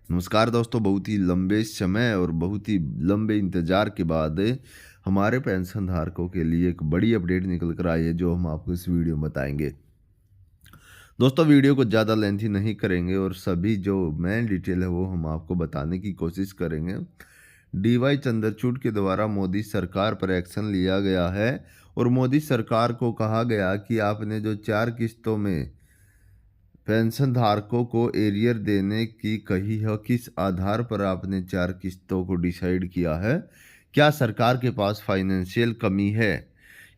नमस्कार दोस्तों, बहुत ही लंबे समय और बहुत ही लंबे इंतज़ार के बाद हमारे पेंशन धारकों के लिए एक बड़ी अपडेट निकल कर आई है, जो हम आपको इस वीडियो में बताएंगे। दोस्तों, वीडियो को ज़्यादा लेंथी नहीं करेंगे और सभी जो मेन डिटेल है वो हम आपको बताने की कोशिश करेंगे। डीवाई चंद्रचूड़ के द्वारा मोदी सरकार पर एक्शन लिया गया है और मोदी सरकार को कहा गया कि आपने जो 4 किस्तों में पेंशन धारकों को एरियर देने की कही है, किस आधार पर आपने 4 किस्तों को डिसाइड किया है? क्या सरकार के पास फाइनेंशियल कमी है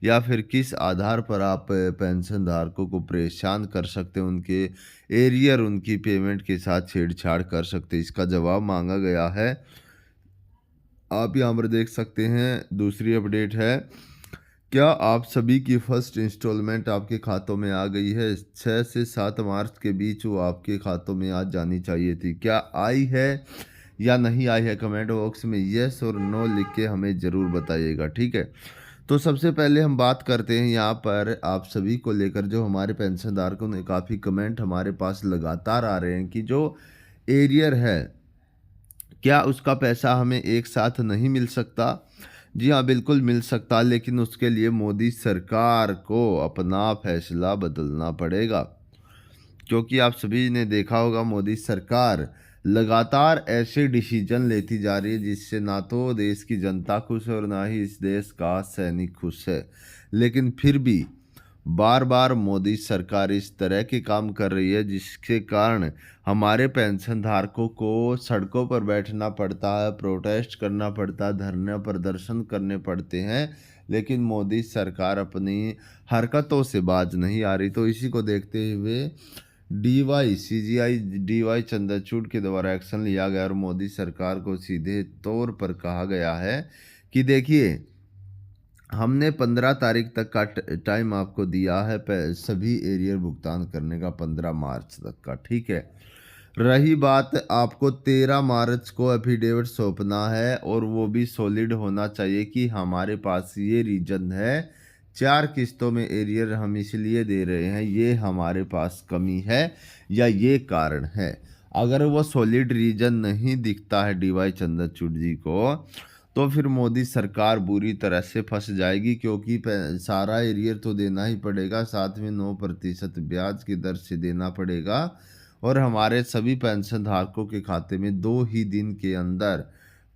या फिर किस आधार पर आप पेंशन धारकों को परेशान कर सकते हैं, उनके एरियर उनकी पेमेंट के साथ छेड़छाड़ कर सकते हैं? इसका जवाब मांगा गया है। आप यहाँ पर देख सकते हैं। दूसरी अपडेट है, क्या आप सभी की फर्स्ट इंस्टॉलमेंट आपके खातों में आ गई है? 6 से 7 मार्च के बीच वो आपके खातों में आज जानी चाहिए थी। क्या आई है या नहीं आई है? कमेंट बॉक्स में यस और नो लिख के हमें ज़रूर बताइएगा, ठीक है। तो सबसे पहले हम बात करते हैं यहाँ पर आप सभी को लेकर, जो हमारे पेंशन धारकों ने काफ़ी कमेंट हमारे पास लगातार आ रहे हैं कि जो एरियर है, क्या उसका पैसा हमें एक साथ नहीं मिल सकता? जी हाँ, बिल्कुल मिल सकता, लेकिन उसके लिए मोदी सरकार को अपना फैसला बदलना पड़ेगा। क्योंकि आप सभी ने देखा होगा, मोदी सरकार लगातार ऐसे डिसीजन लेती जा रही है जिससे ना तो देश की जनता खुश है और ना ही इस देश का सैनिक खुश है। लेकिन फिर भी बार बार मोदी सरकार इस तरह के काम कर रही है जिसके कारण हमारे पेंशन धारकों को सड़कों पर बैठना पड़ता है, प्रोटेस्ट करना पड़ता है, धरने प्रदर्शन करने पड़ते हैं। लेकिन मोदी सरकार अपनी हरकतों से बाज नहीं आ रही। तो इसी को देखते हुए डीवाई चंद्रचूड़ के द्वारा एक्शन लिया गया और मोदी सरकार को सीधे तौर पर कहा गया है कि देखिए, हमने 15 तारीख तक का टाइम आपको दिया है सभी एरियर भुगतान करने का, 15 मार्च तक का, ठीक है। रही बात, आपको 13 मार्च को एफिडेविट सौंपना है और वो भी सॉलिड होना चाहिए कि हमारे पास ये रीजन है, 4 किस्तों में एरियर हम इसलिए दे रहे हैं, ये हमारे पास कमी है या ये कारण है। अगर वो सॉलिड रीजन नहीं दिखता है डीवाई चंद्रचूड़ जी को, तो फिर मोदी सरकार बुरी तरह से फंस जाएगी, क्योंकि सारा एरियर तो देना ही पड़ेगा, साथ में 9% ब्याज की दर से देना पड़ेगा और हमारे सभी पेंशन धारकों के खाते में 2 ही दिन के अंदर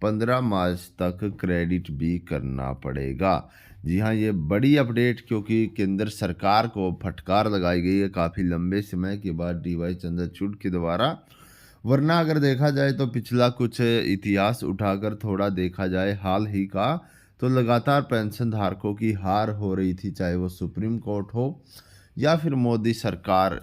15 मार्च तक क्रेडिट भी करना पड़ेगा। जी हाँ, ये बड़ी अपडेट, क्योंकि केंद्र सरकार को फटकार लगाई गई है काफ़ी लंबे समय के बाद डीवाई चंद्रचूड़ के द्वारा। वरना अगर देखा जाए तो पिछला कुछ इतिहास उठाकर थोड़ा देखा जाए हाल ही का, तो लगातार पेंशन धारकों की हार हो रही थी, चाहे वो सुप्रीम कोर्ट हो या फिर मोदी सरकार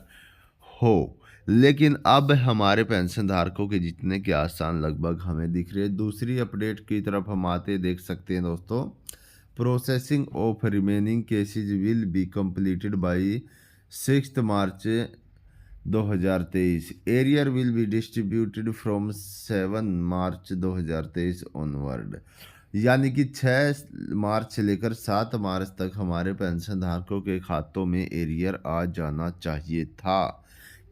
हो। लेकिन अब हमारे पेंशन धारकों के जीतने के आसार लगभग हमें दिख रहे हैं। दूसरी अपडेट की तरफ हम आते देख सकते हैं दोस्तों, processing of remaining cases will be completed by 6 March 2023। Arrear will be distributed from 7 March 2023 onward. यानी कि 6 मार्च से लेकर 7 मार्च तक हमारे पेंशन धारकों के खातों में एरियर आ जाना चाहिए था।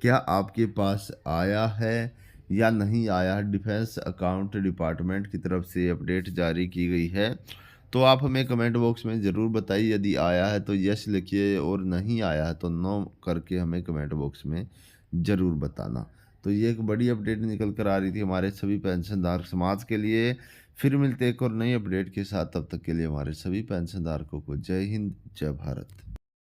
क्या आपके पास आया है या नहीं आया है? डिफेंस अकाउंट डिपार्टमेंट की तरफ से अपडेट जारी की गई है, तो आप हमें कमेंट बॉक्स में ज़रूर बताइए। यदि आया है तो यस लिखिए और नहीं आया है तो नो करके हमें कमेंट बॉक्स में ज़रूर बताना। तो ये एक बड़ी अपडेट निकल कर आ रही थी हमारे सभी पेंशनधारक समाज के लिए। फिर मिलते एक और नई अपडेट के साथ, तब तक के लिए हमारे सभी पेंशनधारकों को जय हिंद, जय भारत।